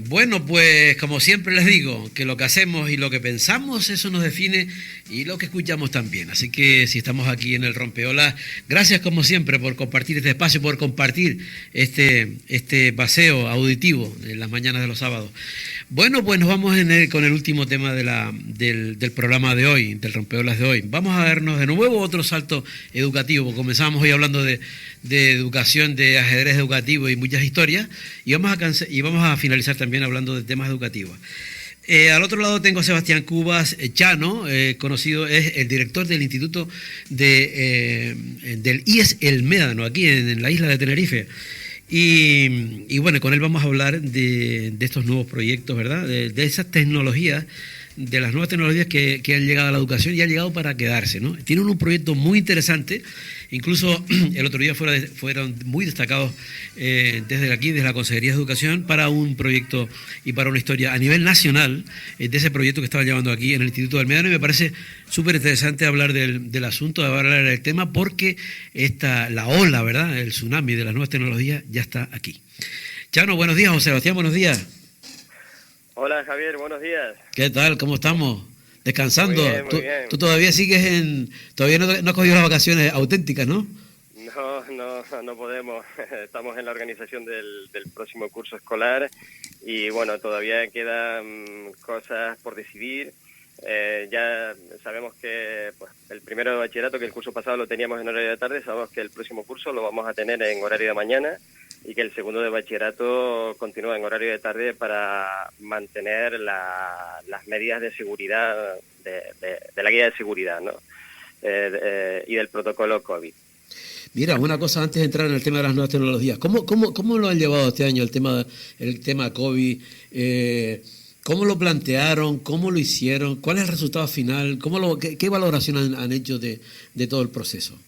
Bueno, pues como siempre les digo, que lo que hacemos y lo que pensamos, eso nos define y lo que escuchamos también. Así que si estamos aquí en el Rompeolas, gracias como siempre por compartir este espacio, por compartir este paseo auditivo en las mañanas de los sábados. Bueno, pues nos vamos con el último tema del programa de hoy, del Rompeolas de hoy. Vamos a vernos de nuevo otro salto educativo, porque comenzamos hoy hablando de educación, de ajedrez educativo y muchas historias, y vamos a finalizar también hablando de temas educativos. Al otro lado tengo a Sebastián Cubas Chano, conocido, es el director del Instituto del IES El Médano, aquí en la isla de Tenerife. Y bueno, con él vamos a hablar de estos nuevos proyectos, ¿verdad? De esas tecnologías, de las nuevas tecnologías que han llegado a la educación y han llegado para quedarse, ¿no? Tienen un proyecto muy interesante, incluso el otro día fueron muy destacados desde aquí, desde la Consejería de Educación, para un proyecto y para una historia a nivel nacional de ese proyecto que estaban llevando aquí en el Instituto del Médano, y me parece súper interesante hablar del asunto, hablar del tema, porque la ola, ¿verdad?, el tsunami de las nuevas tecnologías ya está aquí. Chano, buenos días. José Sebastián, buenos días. Hola Javier, buenos días. ¿Qué tal? ¿Cómo estamos? ¿Descansando? Muy bien. ¿Tú todavía todavía no has cogido las vacaciones auténticas, ¿no? No podemos. Estamos en la organización del próximo curso escolar y bueno, todavía quedan cosas por decidir. Ya sabemos que pues, el primero de bachillerato, que el curso pasado lo teníamos en horario de tarde, sabemos que el próximo curso lo vamos a tener en horario de mañana, y que el segundo de bachillerato continúa en horario de tarde para mantener las medidas de seguridad, de la guía de seguridad, ¿no? Y del protocolo COVID. Mira, una cosa antes de entrar en el tema de las nuevas tecnologías. ¿Cómo lo han llevado este año el tema COVID? ¿Cómo lo plantearon? ¿Cómo lo hicieron? ¿Cuál es el resultado final? ¿Qué valoración han hecho de todo el proceso?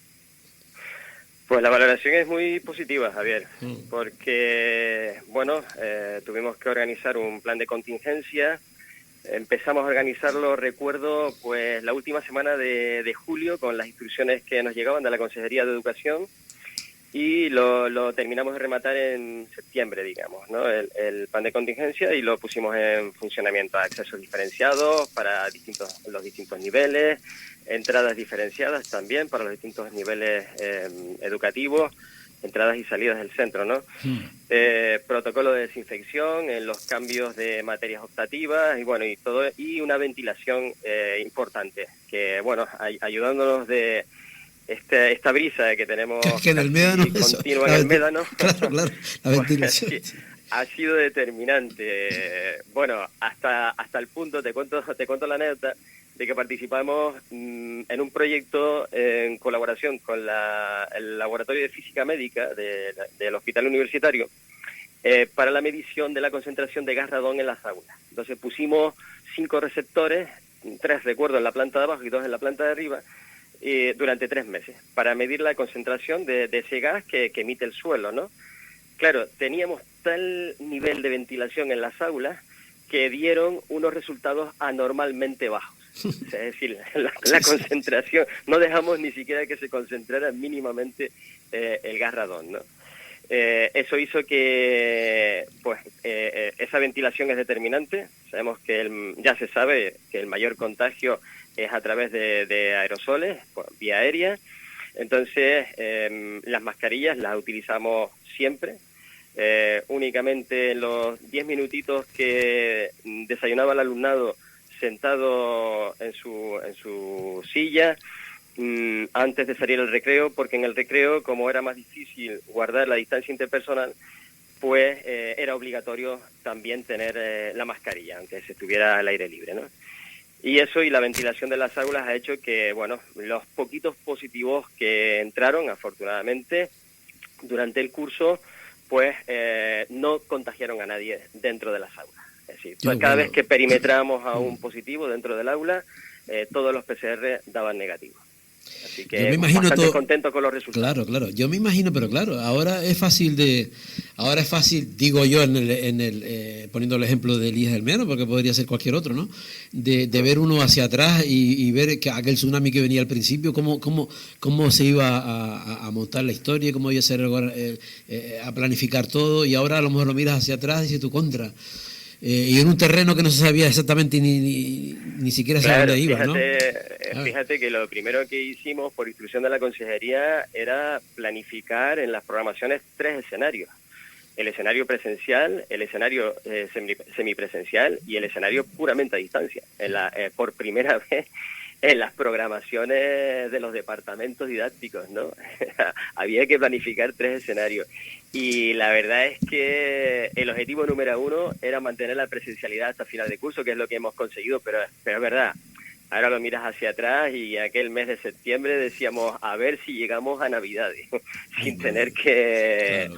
Pues la valoración es muy positiva, Javier, porque, bueno, tuvimos que organizar un plan de contingencia. Empezamos a organizarlo, recuerdo, pues la última semana de julio, con las instrucciones que nos llegaban de la Consejería de Educación, y lo terminamos de rematar en septiembre, digamos, ¿no? El plan de contingencia, y lo pusimos en funcionamiento. Accesos diferenciados para los distintos niveles, entradas diferenciadas también para los distintos niveles educativos, entradas y salidas del centro, ¿no? Protocolo de desinfección en los cambios de materias optativas, y bueno, y una ventilación importante, que bueno, ayudándonos de esta brisa que tenemos que en el Médano, continua en el Médano. Claro, la ventilación. Pues, ha sido determinante. Bueno, hasta el punto, te cuento la anécdota, de que participamos en un proyecto en colaboración con el Laboratorio de Física Médica del Hospital Universitario, para la medición de la concentración de gas radón en las aulas. Entonces pusimos 5 receptores, 3 recuerdo en la planta de abajo y 2 en la planta de arriba, durante 3 meses, para medir la concentración de ese gas que emite el suelo, ¿no? Claro, teníamos tal nivel de ventilación en las aulas que dieron unos resultados anormalmente bajos. Es decir, la concentración, no dejamos ni siquiera que se concentrara mínimamente el gas radón, ¿no? Eso hizo que pues esa ventilación es determinante. Sabemos que ya se sabe que el mayor contagio es a través de aerosoles, vía aérea. Entonces, las mascarillas las utilizamos siempre. Únicamente en los 10 minutitos que desayunaba el alumnado sentado en su silla, antes de salir al recreo, porque en el recreo, como era más difícil guardar la distancia interpersonal, pues era obligatorio también tener la mascarilla, aunque se estuviera al aire libre, ¿no? Y eso y la ventilación de las aulas ha hecho que, bueno, los poquitos positivos que entraron, afortunadamente, durante el curso, pues no contagiaron a nadie dentro de las aulas. Es decir, pues cada vez que perimetramos a un positivo dentro del aula, todos los PCR daban negativo. Así que bastante contento con los resultados. Claro, yo me imagino, pero claro, ahora es fácil, digo yo, poniendo el ejemplo del IES del Médano, porque podría ser cualquier otro, ¿no? De ver uno hacia atrás y ver que aquel tsunami que venía al principio, cómo se iba a montar la historia, cómo iba a ser a planificar todo, y ahora a lo mejor lo miras hacia atrás y dices tú, contra. y en un terreno que no se sabía exactamente ni siquiera hacia dónde iba, ¿no? Fíjate que lo primero que hicimos por instrucción de la consejería era planificar en las programaciones 3 escenarios. El escenario presencial, el escenario semipresencial y el escenario puramente a distancia. Por primera vez en las programaciones de los departamentos didácticos, ¿no? Había que planificar 3 escenarios. Y la verdad es que el objetivo número 1 era mantener la presencialidad hasta final de curso, que es lo que hemos conseguido, pero es verdad. Ahora lo miras hacia atrás y aquel mes de septiembre decíamos a ver si llegamos a Navidades, sin tener que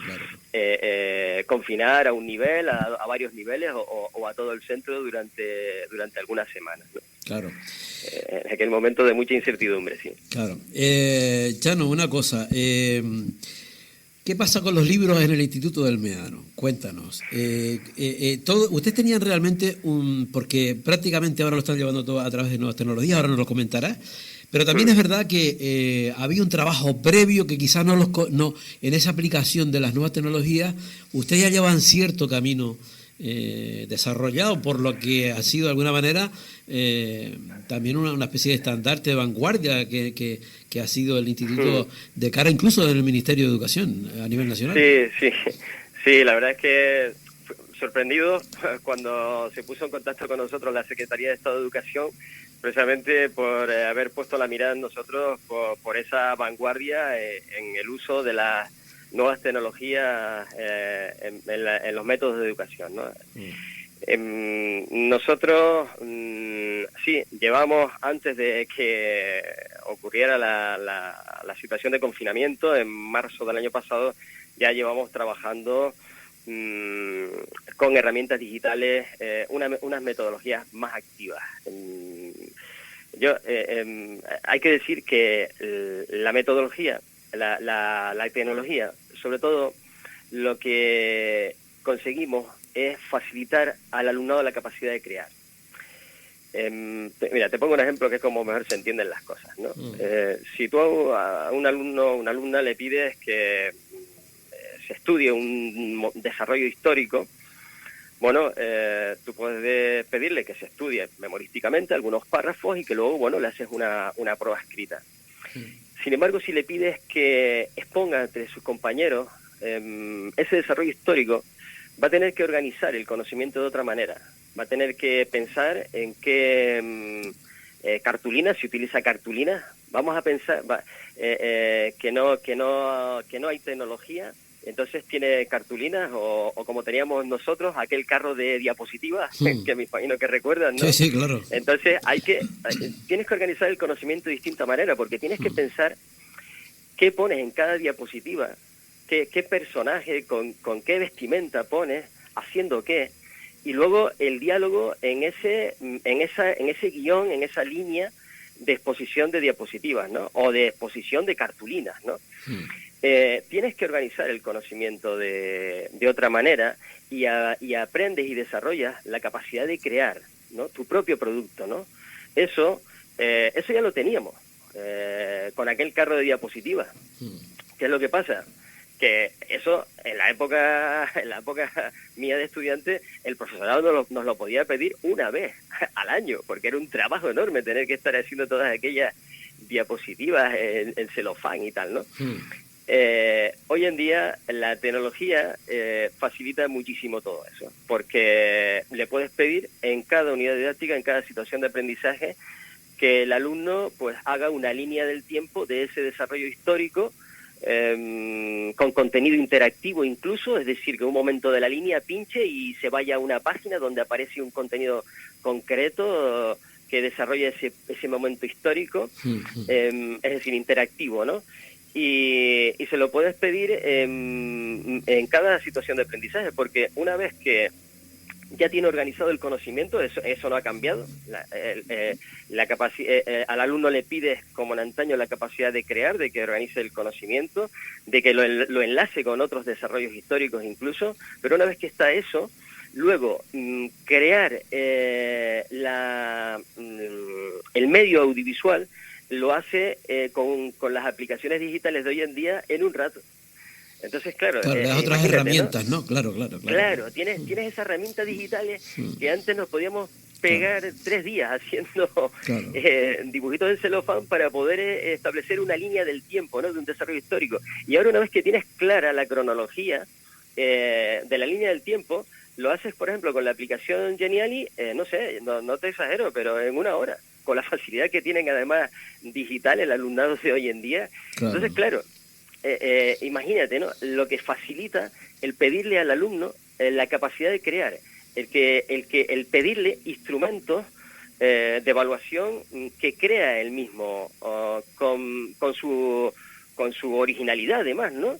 confinar a un nivel, a varios niveles o a todo el centro durante algunas semanas, ¿no? Claro. En aquel momento de mucha incertidumbre, sí. Claro. Chano, una cosa. ¿Qué pasa con los libros en el Instituto del Médano? Cuéntanos. ¿Ustedes tenían realmente porque prácticamente ahora lo están llevando todo a través de nuevas tecnologías, ahora nos lo comentará, pero también es verdad que había un trabajo previo que quizás no en esa aplicación de las nuevas tecnologías, ustedes ya llevan cierto camino desarrollado, por lo que ha sido de alguna manera también una especie de estandarte de vanguardia que ha sido el Instituto de cara incluso del Ministerio de Educación a nivel nacional. Sí, la verdad es que sorprendido cuando se puso en contacto con nosotros la Secretaría de Estado de Educación, precisamente por haber puesto la mirada en nosotros por esa vanguardia en el uso de las nuevas tecnologías en los métodos de educación, ¿no? Nosotros sí llevamos, antes de que ocurriera la situación de confinamiento en marzo del año pasado, ya llevamos trabajando con herramientas digitales unas metodologías más activas. Hay que decir que la metodología, la tecnología, sobre todo lo que conseguimos es facilitar al alumnado la capacidad de crear. Mira, te pongo un ejemplo que es como mejor se entienden las cosas, ¿no? Si tú a un alumno o una alumna le pides que se estudie un desarrollo histórico, bueno, tú puedes pedirle que se estudie memorísticamente algunos párrafos y que luego, bueno, le haces una prueba escrita. Sin embargo, si le pides que exponga entre sus compañeros ese desarrollo histórico, va a tener que organizar el conocimiento de otra manera. Va a tener que pensar en qué cartulina, si utiliza cartulina. Vamos a pensar que no hay tecnología, entonces tiene cartulinas o como teníamos nosotros, aquel carro de diapositivas, que me imagino que recuerdan, ¿no? Sí, claro. Entonces tienes que organizar el conocimiento de distinta manera, porque tienes que pensar qué pones en cada diapositiva, qué personaje, con qué vestimenta pones, haciendo qué, y luego el diálogo en ese guión, en esa línea de exposición de diapositivas, ¿no? O de exposición de cartulinas, ¿no? Tienes que organizar el conocimiento de otra manera y aprendes y desarrollas la capacidad de crear, ¿no? Tu propio producto, ¿no? Eso ya lo teníamos con aquel carro de diapositivas. ¿Qué es lo que pasa? Que eso en la época mía de estudiante, el profesorado nos lo podía pedir una vez al año, porque era un trabajo enorme tener que estar haciendo todas aquellas diapositivas en celofán y tal, ¿no? Hoy en día la tecnología facilita muchísimo todo eso, porque le puedes pedir en cada unidad didáctica, en cada situación de aprendizaje, que el alumno pues haga una línea del tiempo de ese desarrollo histórico, con contenido interactivo incluso, es decir, que un momento de la línea pinche y se vaya a una página donde aparece un contenido concreto que desarrolla ese momento histórico, es decir, interactivo, ¿no? Y se lo puedes pedir en cada situación de aprendizaje, porque una vez que ya tiene organizado el conocimiento, eso no ha cambiado. Al alumno le pides, como en antaño, la capacidad de crear, de que organice el conocimiento, de que lo enlace con otros desarrollos históricos incluso, pero una vez que está eso, luego crear el medio audiovisual lo hace con las aplicaciones digitales de hoy en día en un rato. Entonces, claro, Claro, las otras herramientas, ¿no? Claro. Claro, tienes esas herramientas digitales que antes nos podíamos pegar 3 días haciendo Claro. dibujitos en celofán para poder establecer una línea del tiempo, ¿no? De un desarrollo histórico. Y ahora, una vez que tienes clara la cronología de la línea del tiempo, lo haces, por ejemplo, con la aplicación Geniali, no sé, no te exagero, pero en 1 hora, con la facilidad que tienen además digital el alumnado de hoy en día. Claro. Entonces, claro, imagínate, ¿no? Lo que facilita el pedirle al alumno la capacidad de crear, el pedirle instrumentos de evaluación que crea él mismo, con su originalidad además, ¿no?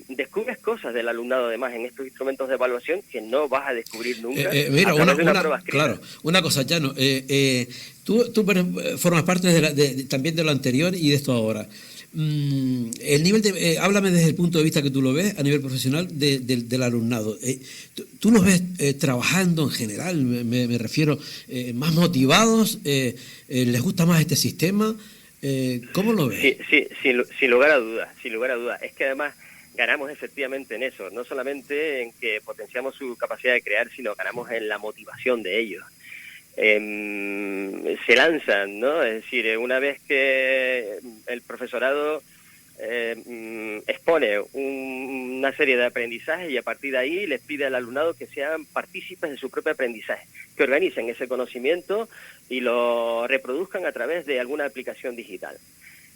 Descubres cosas del alumnado además en estos instrumentos de evaluación que no vas a descubrir nunca Mira, a través de una prueba escrita. claro, una cosa, Llano, tú formas parte también de lo anterior y de esto ahora. El nivel háblame desde el punto de vista que tú lo ves a nivel profesional del alumnado. ¿Tú los ves trabajando en general? Me refiero, más motivados, les gusta más este sistema. ¿Cómo lo ves? Sí, sin lugar a dudas, sin lugar a dudas. Es que además ganamos efectivamente en eso, no solamente en que potenciamos su capacidad de crear, sino ganamos en la motivación de ellos. Se lanzan, ¿no? Es decir, una vez que el profesorado expone una serie de aprendizajes y a partir de ahí les pide al alumnado que sean partícipes de su propio aprendizaje, que organicen ese conocimiento y lo reproduzcan a través de alguna aplicación digital.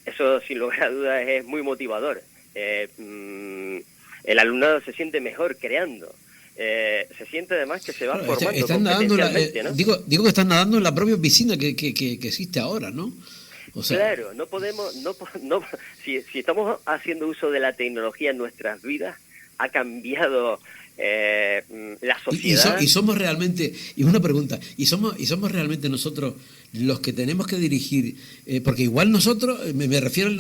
Eso, sin lugar a dudas, es muy motivador. El alumnado se siente mejor creando. Se siente además que se va formando competencialmente, ¿no? Digo que están nadando en la propia piscina que existe ahora, ¿no? O sea, claro, no podemos, si estamos haciendo uso de la tecnología en nuestras vidas, ha cambiado la sociedad. Y somos realmente, y una pregunta, y somos realmente nosotros los que tenemos que dirigir, porque igual nosotros, me refiero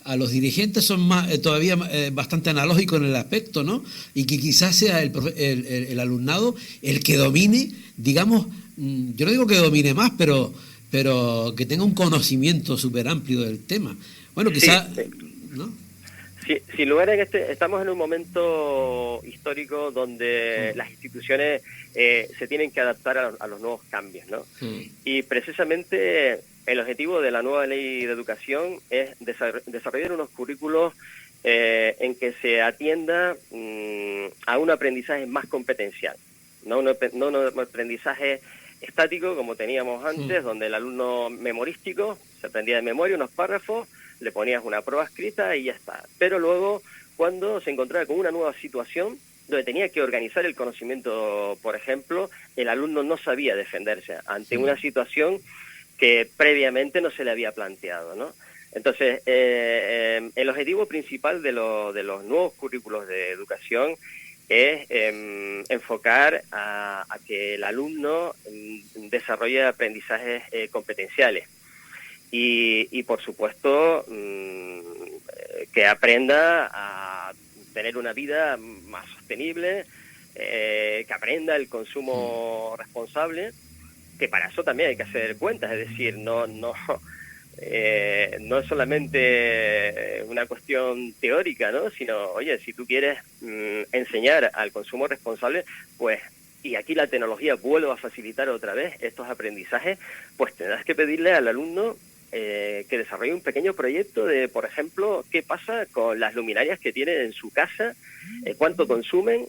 a los dirigentes, son más todavía bastante analógicos en el aspecto, ¿no? Y que quizás sea el alumnado el que domine, digamos, yo no digo que domine más, pero que tenga un conocimiento súper amplio del tema. Bueno, quizás, sí. ¿No? Sí, sin lugar en estamos en un momento histórico donde las instituciones se tienen que adaptar a los nuevos cambios, ¿no? Y precisamente el objetivo de la nueva ley de educación es desarrollar unos currículos en que se atienda a un aprendizaje más competencial, no un aprendizaje estático como teníamos antes, donde el alumno memorístico se aprendía de memoria unos párrafos, le ponías una prueba escrita y ya está. Pero luego, cuando se encontraba con una nueva situación donde tenía que organizar el conocimiento, por ejemplo, el alumno no sabía defenderse ante una situación que previamente no se le había planteado, ¿no? Entonces, el objetivo principal de los nuevos currículos de educación es enfocar a que el alumno desarrolle aprendizajes competenciales. Y por supuesto, que aprenda a tener una vida más sostenible, que aprenda el consumo responsable, que para eso también hay que hacer cuentas, es decir, no es solamente una cuestión teórica, ¿no? Sino, oye, si tú quieres enseñar al consumo responsable, pues, y aquí la tecnología vuelve a facilitar otra vez estos aprendizajes, pues tendrás que pedirle al alumno que desarrolle un pequeño proyecto de, por ejemplo, qué pasa con las luminarias que tienen en su casa, cuánto consumen,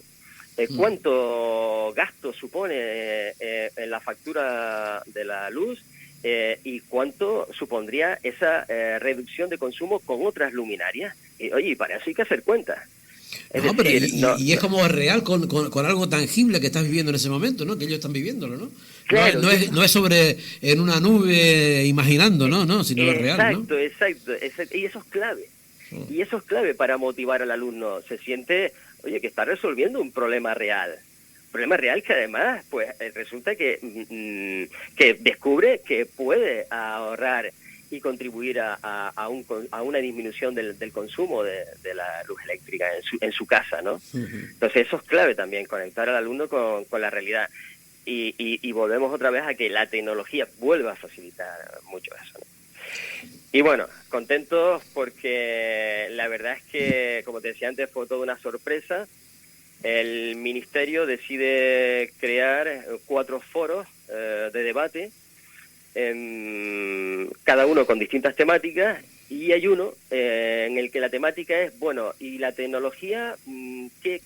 cuánto gasto supone en la factura de la luz, y cuánto supondría esa reducción de consumo con otras luminarias. Oye, para eso hay que hacer cuentas. Es como real con algo tangible que estás viviendo en ese momento, ¿no? Que ellos están viviéndolo, ¿no? Claro, no es sobre en una nube imaginando, ¿no? Sino es real, ¿no? Exacto. Y eso es clave. Y eso es clave para motivar al alumno. Se siente, oye, que está resolviendo un problema real. Problema real que además, pues, resulta que descubre que puede ahorrar y contribuir a una disminución del consumo de la luz eléctrica en su casa, ¿no? Entonces eso es clave también, conectar al alumno con la realidad. Y volvemos otra vez a que la tecnología vuelva a facilitar mucho eso, ¿no? Y bueno, contentos porque la verdad es que, como te decía antes, fue toda una sorpresa. El Ministerio decide crear 4 foros de debate, cada uno con distintas temáticas, y hay uno en el que la temática es, bueno, ¿y la tecnología en qué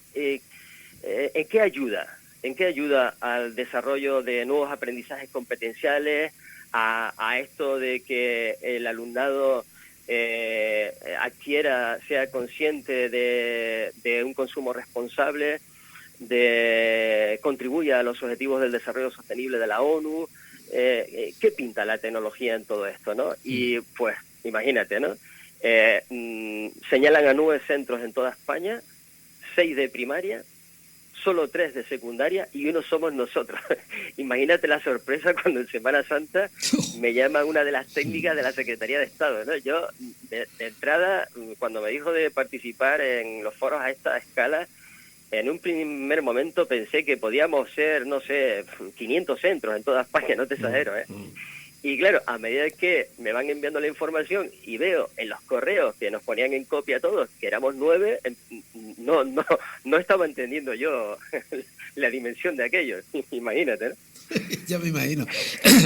ayuda? ¿En qué ayuda al desarrollo de nuevos aprendizajes competenciales, a esto de que el alumnado sea consciente de un consumo responsable, contribuya a los objetivos del desarrollo sostenible de la ONU? ¿Qué pinta la tecnología en todo esto, no? Y pues, imagínate, ¿no? Señalan a 9 centros en toda España, 6 de primaria, solo 3 de secundaria y uno somos nosotros. Imagínate la sorpresa cuando en Semana Santa me llama una de las técnicas de la Secretaría de Estado, ¿no? Yo, de entrada, cuando me dijo de participar en los foros a esta escala, en un primer momento pensé que podíamos ser, no sé, 500 centros en toda España, no te exagero, ¿eh? Y claro, a medida que me van enviando la información y veo en los correos que nos ponían en copia todos, que éramos 9, no estaba entendiendo yo la dimensión de aquello. Imagínate, ¿no? Ya me imagino.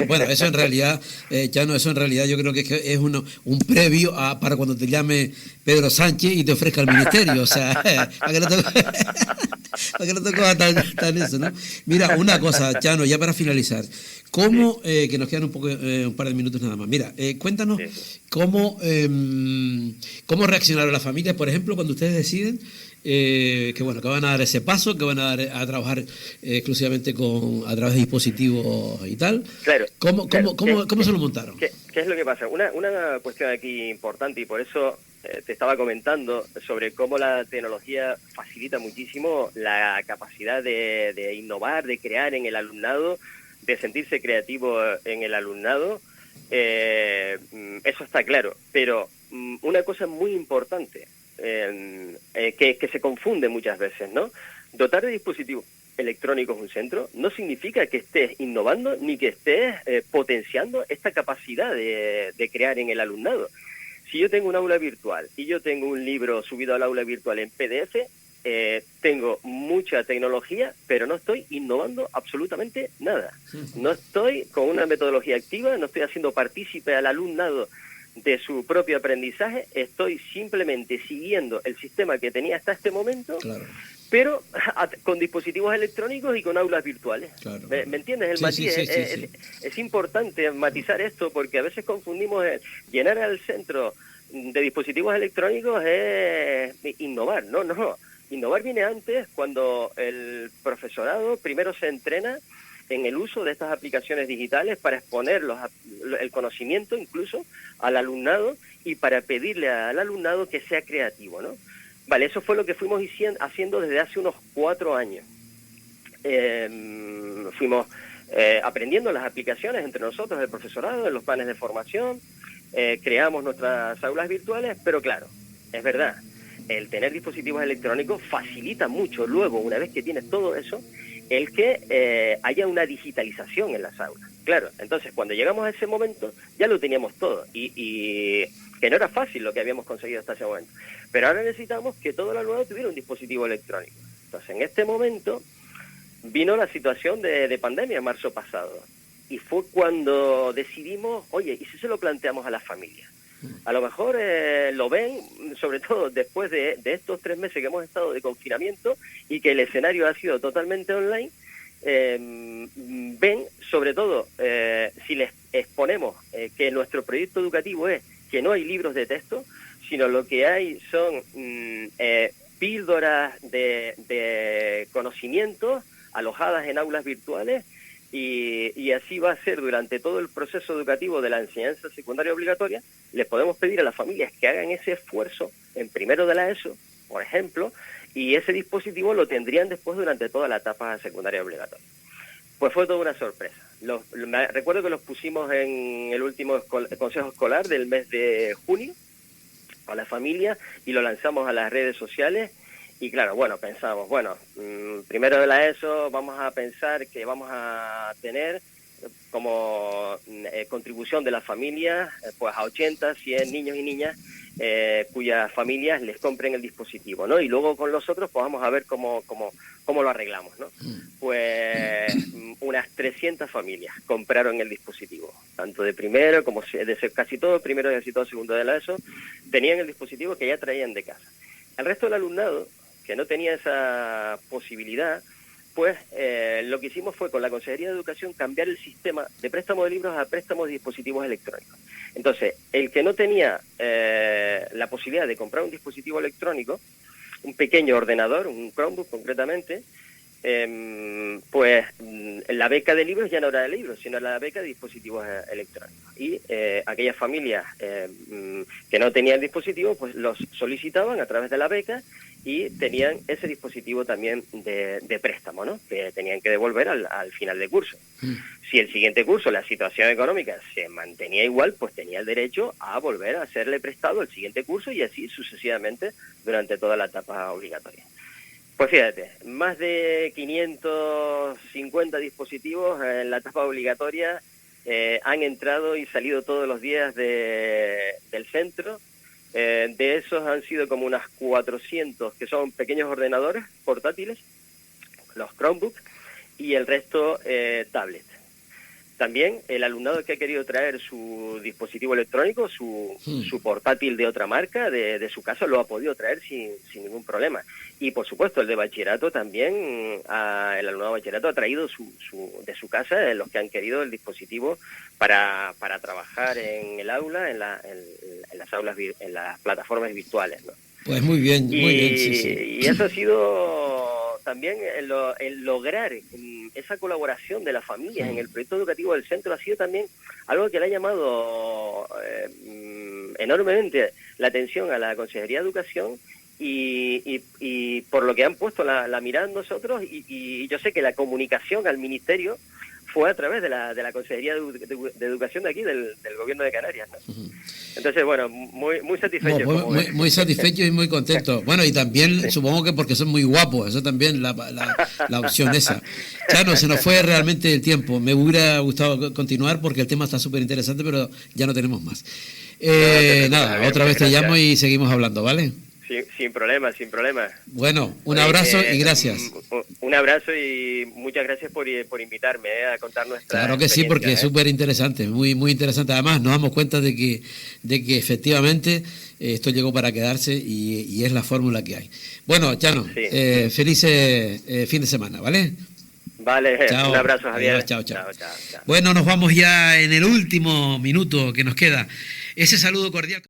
Bueno, eso en realidad, Chano, eso en realidad yo creo que es un previo para cuando te llame Pedro Sánchez y te ofrezca el ministerio. O sea, para que no te cojas tan eso, ¿no? Mira, una cosa, Chano, ya para finalizar. ¿Cómo, que nos quedan un par de minutos nada más? Mira, cuéntanos cómo reaccionaron las familias, por ejemplo, cuando ustedes deciden que van a dar ese paso, que van a trabajar exclusivamente a través de dispositivos y tal. Claro. ¿Cómo se lo montaron? ¿Qué es lo que pasa? Una cuestión aquí importante, y por eso te estaba comentando sobre cómo la tecnología facilita muchísimo la capacidad de innovar, de crear en el alumnado, de sentirse creativo en el alumnado. Eso está claro, pero una cosa muy importante que se confunde muchas veces, ¿no? Dotar de dispositivos electrónicos un centro no significa que estés innovando ni que estés potenciando esta capacidad de crear en el alumnado. Si yo tengo un aula virtual y yo tengo un libro subido al aula virtual en PDF, tengo mucha tecnología, pero no estoy innovando absolutamente nada. No estoy con una metodología activa, no estoy haciendo partícipe al alumnado de su propio aprendizaje, estoy simplemente siguiendo el sistema que tenía hasta este momento, claro, pero con dispositivos electrónicos y con aulas virtuales. Claro. ¿Me entiendes el matiz? Sí. Es importante matizar esto, porque a veces confundimos llenar al centro de dispositivos electrónicos es innovar. No. Innovar viene antes, cuando el profesorado primero se entrena en el uso de estas aplicaciones digitales para exponer el conocimiento incluso al alumnado y para pedirle al alumnado que sea creativo, ¿no? Vale, eso fue lo que fuimos haciendo desde hace unos 4 años. Fuimos aprendiendo las aplicaciones entre nosotros, el profesorado, en los planes de formación, creamos nuestras aulas virtuales, pero claro, es verdad, el tener dispositivos electrónicos facilita mucho luego, una vez que tienes todo eso, el que haya una digitalización en las aulas. Claro, entonces cuando llegamos a ese momento ya lo teníamos todo y que no era fácil lo que habíamos conseguido hasta ese momento. Pero ahora necesitamos que todo el alumnado tuviera un dispositivo electrónico. Entonces en este momento vino la situación de pandemia en marzo pasado y fue cuando decidimos, oye, ¿y si se lo planteamos a las familias? A lo mejor lo ven, sobre todo después de estos 3 meses que hemos estado de confinamiento y que el escenario ha sido totalmente online, ven, sobre todo, si les exponemos que nuestro proyecto educativo es que no hay libros de texto, sino lo que hay son píldoras de conocimientos alojadas en aulas virtuales, y así va a ser durante todo el proceso educativo de la enseñanza secundaria obligatoria. Les podemos pedir a las familias que hagan ese esfuerzo en primero de la ESO, por ejemplo, y ese dispositivo lo tendrían después durante toda la etapa secundaria obligatoria. Pues fue toda una sorpresa. Recuerdo que los pusimos en el último consejo escolar del mes de junio a la familia y lo lanzamos a las redes sociales. Y claro, pensamos, primero de la ESO vamos a pensar que vamos a tener como contribución de las familias, pues a 80, 100 niños y niñas cuyas familias les compren el dispositivo, ¿no? Y luego con los otros pues vamos a ver cómo lo arreglamos, ¿no? Pues unas 300 familias compraron el dispositivo, tanto de primero como de casi todo primero y casi todo segundo de la ESO, tenían el dispositivo que ya traían de casa. El resto del alumnado, que no tenía esa posibilidad, pues lo que hicimos fue con la Consejería de Educación cambiar el sistema de préstamo de libros a préstamo de dispositivos electrónicos. Entonces, el que no tenía la posibilidad de comprar un dispositivo electrónico, un pequeño ordenador, un Chromebook concretamente, pues la beca de libros ya no era de libros, sino la beca de dispositivos electrónicos. Y aquellas familias que no tenían dispositivo, pues los solicitaban a través de la beca y tenían ese dispositivo también de préstamo, ¿no? Que tenían que devolver al final de curso. Si el siguiente curso la situación económica se mantenía igual, pues tenía el derecho a volver a hacerle prestado el siguiente curso y así sucesivamente durante toda la etapa obligatoria. Pues fíjate, más de 550 dispositivos en la etapa obligatoria han entrado y salido todos los días del centro. De esos han sido como unas 400 que son pequeños ordenadores portátiles, los Chromebooks, y el resto tablets. También el alumnado que ha querido traer su dispositivo electrónico, su portátil de otra marca, de su casa, lo ha podido traer sin ningún problema. Y por supuesto el de bachillerato también, el alumnado de bachillerato ha traído de su casa los que han querido el dispositivo para trabajar en el aula, en las aulas, en las plataformas virtuales, ¿no? Pues muy bien, Y eso ha sido también el lograr esa colaboración de las familias en el proyecto educativo del centro ha sido también algo que le ha llamado enormemente la atención a la Consejería de Educación y por lo que han puesto la mirada en nosotros y yo sé que la comunicación al Ministerio fue a través de la Consejería de Educación de aquí, del Gobierno de Canarias, ¿no? Entonces, bueno, muy satisfecho. Muy satisfecho y muy contento. Bueno, y también supongo que porque son muy guapos, eso también, la opción esa. Claro, se nos fue realmente el tiempo. Me hubiera gustado continuar porque el tema está súper interesante, pero ya no tenemos más. Nada, otra vez te llamo y seguimos hablando, ¿vale? Sin problema, sin problema. Bueno, un abrazo y gracias. Un abrazo y muchas gracias por invitarme a contar nuestra Claro que sí, porque es súper interesante, muy interesante. Además, nos damos cuenta de que efectivamente esto llegó para quedarse y es la fórmula que hay. Bueno, Chano, sí. Feliz fin de semana, ¿vale? Vale, chao. Un abrazo, Javier. Adiós, chao. Bueno, nos vamos ya en el último minuto que nos queda. Ese saludo cordial.